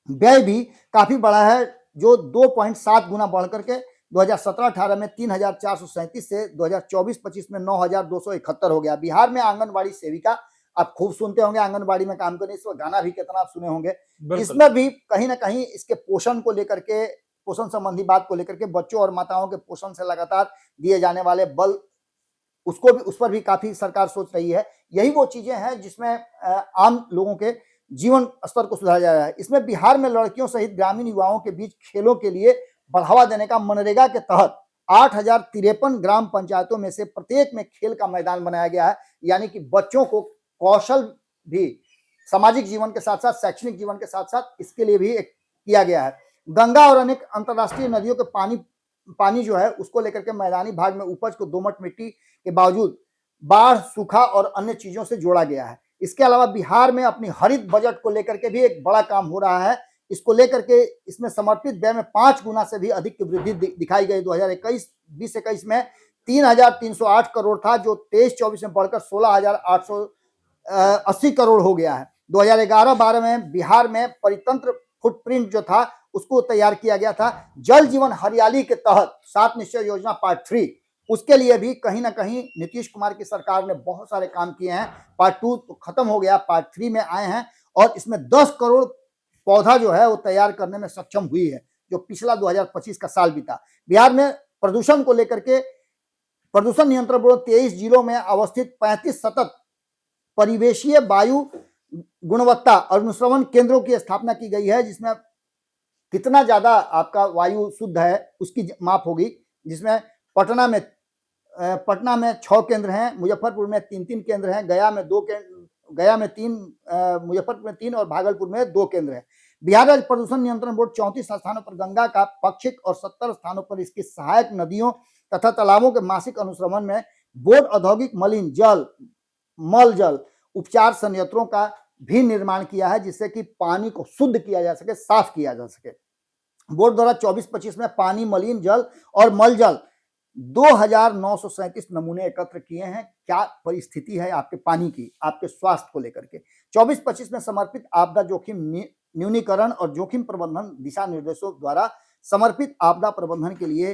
व्यय भी काफी बढ़ा है, जो 2.7 गुना बढ़ करके 2017-18 में 3,437 से 2024-25 में 9,271 हो गया। बिहार में आंगनबाड़ी सेविका आप खूब सुनते होंगे, आंगनबाड़ी में काम करने, इसमें गाना भी कितना आप सुने होंगे। इसमें भी कहीं ना कहीं इसके पोषण को लेकर के, पोषण संबंधी बात को लेकर के, बच्चों और माताओं के पोषण से लगातार दिए जाने वाले बल, उसको भी, उस पर भी काफी सरकार सोच रही है। यही वो चीजें हैं जिसमें आम लोगों के जीवन स्तर को सुधारा जा रहा है। इसमें बिहार में लड़कियों सहित ग्रामीण युवाओं के बीच खेलों के लिए बढ़ावा देने का मनरेगा के तहत 8,053 ग्राम पंचायतों में से प्रत्येक में खेल का मैदान बनाया गया है। यानी कि बच्चों को कौशल भी सामाजिक जीवन के साथ साथ शैक्षणिक जीवन के साथ साथ इसके लिए भी किया गया है। गंगा और अनेक अंतर्राष्ट्रीय नदियों के पानी जो है उसको लेकर के मैदानी भाग में उपज को दोमट मिट्टी के बावजूद बाढ़, सूखा और अन्य चीजों से जोड़ा गया है। इसके अलावा बिहार में अपनी हरित बजट को लेकर के भी एक बड़ा काम हो रहा है। इसको लेकर के इसमें समर्पित व्यय में 5 गुना से भी अधिक की वृद्धि दिखाई गई। 2021 में 3,308 करोड़ था, जो 23-24 में बढ़कर 16,880 करोड़ हो गया है। 2011-12 में बिहार में परितंत्र फुटप्रिंट जो था उसको तैयार किया गया था। जल जीवन हरियाली के तहत 7 निश्चय योजना पार्ट 3, उसके लिए भी कहीं ना कहीं नीतीश कुमार की सरकार ने बहुत सारे काम किए हैं। पार्ट 2 तो खत्म हो गया, पार्ट 3 में आए हैं और इसमें 10 करोड़ पौधा जो है वो तैयार करने में सक्षम हुई है, जो पिछला 2025 का साल बीता। बिहार में प्रदूषण को लेकर के प्रदूषण नियंत्रण बोर्ड 23 जिलों में अवस्थित 35 सतत परिवेशीय वायु गुणवत्ता अनुश्रवण केंद्रों की स्थापना की गई है, जिसमें कितना ज्यादा आपका वायु शुद्ध है उसकी माप होगी। जिसमें पटना में 6 केंद्र हैं, मुजफ्फरपुर में 3 केंद्र हैं, गया में 3, मुजफ्फरपुर में 3 और भागलपुर में 2 केंद्र हैं। बिहार राज्य प्रदूषण नियंत्रण बोर्ड 34 स्थानों पर गंगा का पाक्षिक और 70 स्थानों पर इसकी सहायक नदियों तथा तालाबों के मासिक अनुश्रवण में बोर्ड औद्योगिक मलिन जल, मल जल उपचार संयंत्रों का भी निर्माण किया है, जिससे कि पानी को शुद्ध किया जा सके, साफ किया जा सके। बोर्ड द्वारा 24-25 में पानी, मलिन जल और मल जल 2937 नमूने एकत्र किए हैं। क्या परिस्थिति है आपके पानी की, आपके स्वास्थ्य को लेकर के। 24-25 में समर्पित आपदा जोखिम न्यूनीकरण और जोखिम प्रबंधन दिशा निर्देशों द्वारा समर्पित आपदा प्रबंधन के लिए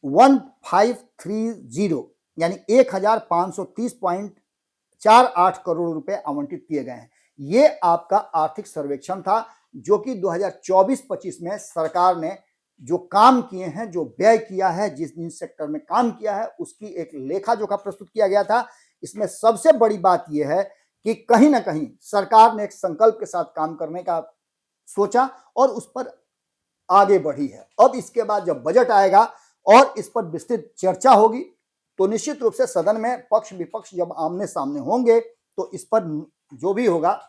1530 यानी 1530.48 करोड़ रुपए आवंटित किए गए हैं। ये आपका आर्थिक सर्वेक्षण था जो कि 2024-25 में सरकार ने जो काम किए हैं, जो व्यय किया है, जिस जिस सेक्टर में काम किया है, उसकी एक लेखा जोखा प्रस्तुत किया गया था। इसमें सबसे बड़ी बात यह है कि कहीं ना कहीं सरकार ने एक संकल्प के साथ काम करने का सोचा और उस पर आगे बढ़ी है। अब इसके बाद जब बजट आएगा और इस पर विस्तृत चर्चा होगी तो निश्चित रूप से सदन में पक्ष विपक्ष जब आमने सामने होंगे तो इस पर जो भी होगा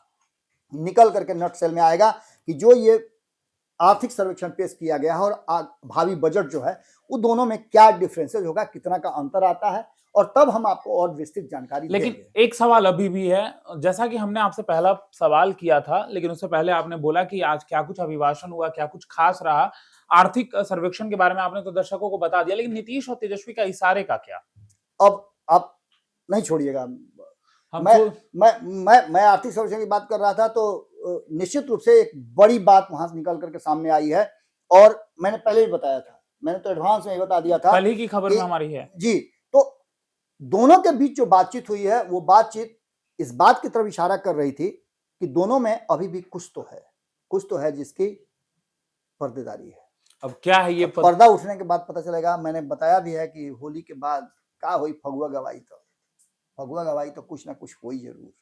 निकल करके नट सेल में आएगा कि जो ये आर्थिक सर्वेक्षण पेश किया गया है और भावी बजट जो है वो दोनों में क्या डिफरेंसेस होगा, कितना का अंतर आता है, और तब हम आपको और विस्तृत जानकारी लेकिन देंगे। एक सवाल अभी भी है, जैसा कि हमने आपसे पहला सवाल किया था, लेकिन उससे पहले आपने बोला कि आज क्या कुछ अभिभाषण हुआ, क्या कुछ खास रहा आर्थिक सर्वेक्षण के बारे में, आपने तो दर्शकों को बता दिया, लेकिन नीतीश और तेजस्वी का इशारे का क्या? अब आप नहीं छोड़िएगा, मैं आर्थिक सर्वेक्षण की बात कर रहा था तो निश्चित रूप से एक बड़ी बात वहां से निकल करके सामने आई है और मैंने पहले भी बताया था, मैंने तो एडवांस में बता दिया था, कल ही की खबर में हमारी है जी। तो दोनों के बीच जो बातचीत हुई है वो बातचीत इस बात की तरफ इशारा कर रही थी कि दोनों में अभी भी कुछ तो है जिसकी पर्देदारी है। अब क्या है ये पर्दा उठने के बाद पता चलेगा। मैंने बताया भी है कि होली के बाद का हुई फगुआ गवाई तो कुछ ना कुछ हुई जरूर।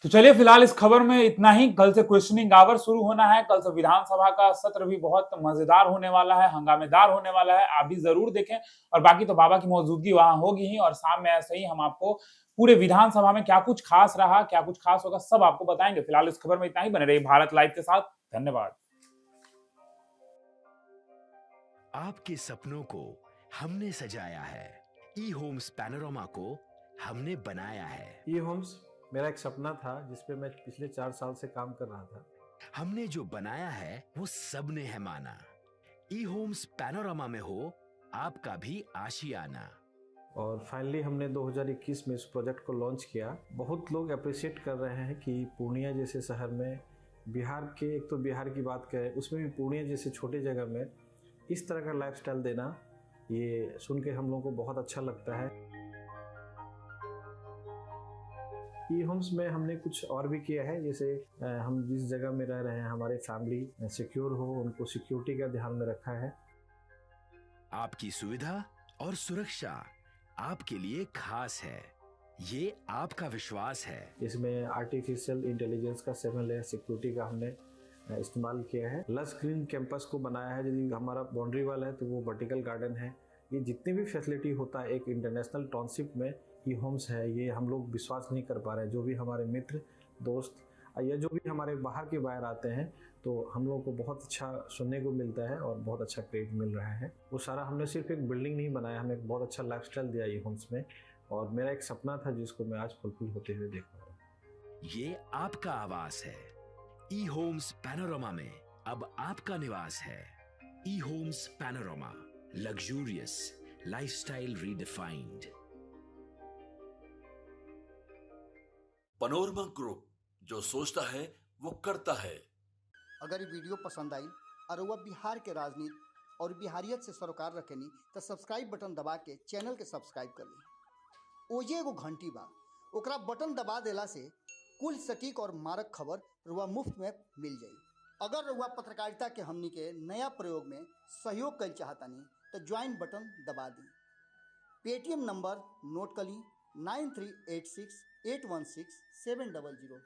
तो चलिए फिलहाल इस खबर में इतना ही। कल से क्वेश्चनिंग आवर शुरू होना है। कल से विधानसभा का सत्र भी बहुत मजेदार होने वाला है, हंगामेदार होने वाला है, आप भी जरूर देखें। और बाकी तो बाबा की मौजूदगी वहां होगी ही, और शाम में ऐसे ही हम आपको पूरे विधानसभा में क्या कुछ खास रहा, क्या कुछ खास होगा, सब आपको बताएंगे। फिलहाल इस खबर में इतना ही। बने रहिए भारत लाइव के साथ। धन्यवाद। आपके सपनों को हमने सजाया है, ई होम्स पैनोरामा को हमने बनाया है। ई होम्स मेरा एक सपना था जिस पे मैं पिछले 4 साल से काम कर रहा था। हमने जो बनाया है वो सबने है माना। ई होम्स पैनोरामा में हो आपका भी आशियाना। और फाइनली हमने 2021 में इस प्रोजेक्ट को लॉन्च किया। बहुत लोग अप्रिशिएट कर रहे हैं कि पूर्णिया जैसे शहर में, बिहार के, एक तो बिहार की बात करें उसमें भी पूर्णिया जैसे छोटे जगह में इस तरह का लाइफस्टाइल देना, ये सुन के हम लोगों को बहुत अच्छा लगता है। ई होम्स में हमने कुछ और भी किया है, जैसे हम जिस जगह में रह रहे हैं हमारे फैमिली सिक्योर हो, उनको सिक्योरिटी का ध्यान में रखा है। आपकी सुविधा और सुरक्षा आपके लिए खास है, ये आपका विश्वास है। इसमें आर्टिफिशियल इंटेलिजेंस का 7 लेयर सिक्योरिटी का हमने इस्तेमाल किया है। लस ग्रीन कैंपस को बनाया है। यदि हमारा बाउंड्री वाल है तो वो वर्टिकल गार्डन है। ये जितनी भी फैसिलिटी होता है एक इंटरनेशनल टाउनशिप में ई होम्स है, ये हम लोग विश्वास नहीं कर पा रहे हैं। जो भी हमारे मित्र दोस्त या जो भी हमारे बाहर के बाहर आते हैं तो हम लोगों को बहुत अच्छा सुनने को मिलता है और बहुत अच्छा क्रेडिट मिल रहा है। वो सारा हमने सिर्फ एक बिल्डिंग नहीं बनाया, हमें एक बहुत अच्छा लाइफस्टाइल दिया ई होम्स में, और मेरा एक सपना था जिसको मैं आज फुलफिल होते हुए देख रहा हूँ। ये आपका आवास है। ई होम्स पैनोरामा में अब आपका निवास है। E homes panorama, luxurious lifestyle redefined. Panorama group, जो सोचता है वो करता है। अगर ये वीडियो पसंद आई और वह बिहार के राजनीति और बिहारियत से सरोकार रखेनी तो सब्सक्राइब बटन दबा के चैनल के सब्सक्राइब कर ली। ओजे एगो घंटी बा, ओकरा बटन दबा देला से कुल सटीक और मारक खबर रुआ मुफ्त में मिल जाई। अगर रुआ पत्रकारिता के हमनी के नया प्रयोग में सहयोग कर चाहतानी तो ज्वाइन बटन दबा दी। पेटीएम नंबर नोट कर ली 9386 816 700।